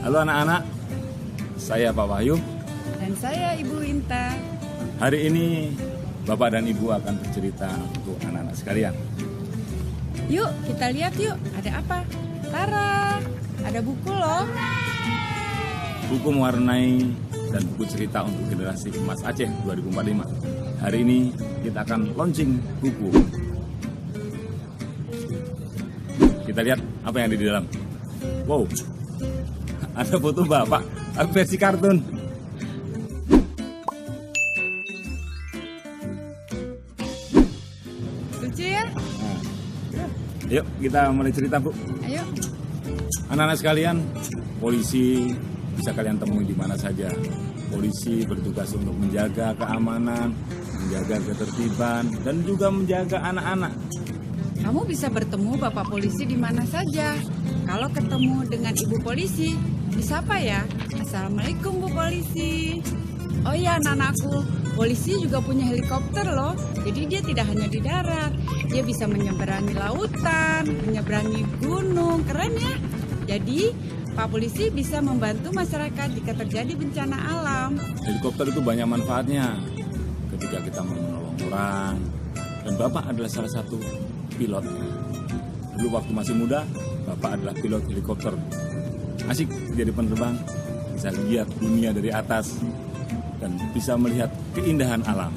Halo anak-anak, saya Pak Wahyu. Dan saya Ibu Winta. Hari ini Bapak dan Ibu akan bercerita untuk anak-anak sekalian. Yuk kita lihat yuk, ada apa? Tara, ada buku loh. Buku mewarnai dan buku cerita untuk generasi emas Aceh 2045. Hari ini kita akan launching buku. Kita lihat apa yang ada di dalam. Wow, ada foto Bapak versi kartun. Lucu ya? Yuk kita mulai cerita, Bu. Ayo. Anak-anak sekalian, polisi bisa kalian temui di mana saja. Polisi bertugas untuk menjaga keamanan, menjaga ketertiban, dan juga menjaga anak-anak. Kamu bisa bertemu Bapak Polisi di mana saja. Kalau ketemu dengan Ibu Polisi, bisa apa ya? Assalamualaikum Bu Polisi. Oh ya anak-anakku, polisi juga punya helikopter loh. Jadi dia tidak hanya di darat, dia bisa menyeberangi lautan, menyeberangi gunung. Keren ya? Jadi Pak Polisi bisa membantu masyarakat jika terjadi bencana alam. Helikopter itu banyak manfaatnya ketika kita mau menolong orang. Dan Bapak adalah salah satu pilot. Dulu waktu masih muda, Bapak adalah pilot helikopter. Asik jadi penerbang, bisa lihat dunia dari atas dan bisa melihat keindahan alam.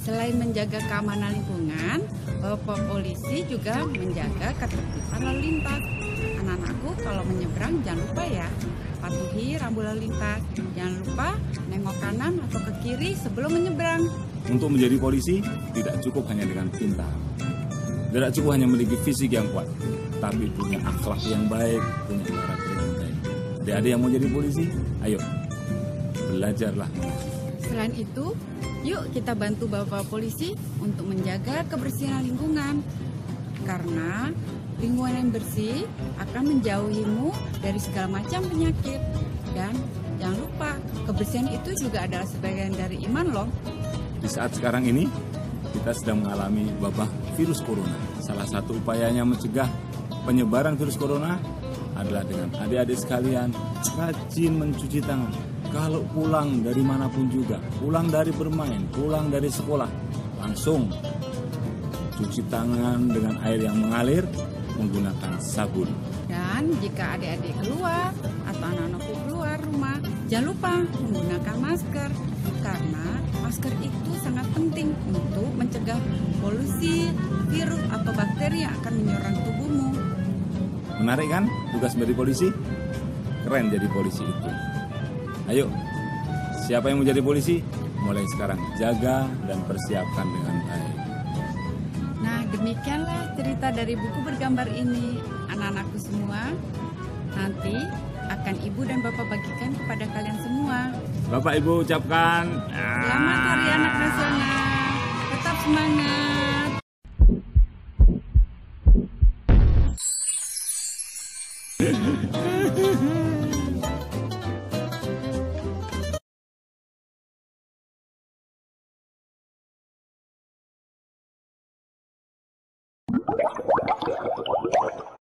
Selain menjaga keamanan lingkungan, Bapak Polisi juga menjaga ketertiban lalu lintas. Anak-anakku kalau menyeberang jangan lupa ya, patuhi rambu lalu lintas. Jangan lupa nengok kanan atau ke kiri sebelum menyeberang. Untuk menjadi polisi, tidak cukup hanya dengan pintar. Tidak cukup hanya memiliki fisik yang kuat, tapi punya akhlak yang baik, punya karakter yang baik. Adik-adik yang mau jadi polisi, ayo, belajarlah. Selain itu, yuk kita bantu Bapak Polisi untuk menjaga kebersihan lingkungan. Karena lingkungan yang bersih akan menjauhimu dari segala macam penyakit. Dan jangan lupa, kebersihan itu juga adalah sebagian dari iman loh. Di saat sekarang ini, kita sedang mengalami wabah virus corona. Salah satu upayanya mencegah penyebaran virus corona adalah dengan adik-adik sekalian rajin mencuci tangan. Kalau pulang dari manapun juga, pulang dari bermain, pulang dari sekolah, langsung cuci tangan dengan air yang mengalir menggunakan sabun. Dan jika adik-adik keluar atau anak-anakku keluar rumah, jangan lupa menggunakan masker. Karena masker itu sangat penting untuk mencegah polusi, virus atau bakteri yang akan menyerang tubuhmu. Menarik kan tugas menjadi polisi? Keren jadi polisi itu. Ayo, siapa yang mau jadi polisi? Mulai sekarang jaga dan persiapkan dengan baik. Nah, demikianlah cerita dari buku bergambar ini. Anak-anakku semua, nanti akan Ibu dan Bapak bagikan kepada kalian semua. Bapak Ibu ucapkan Selamat Hari Anak Nasional. Tetap semangat.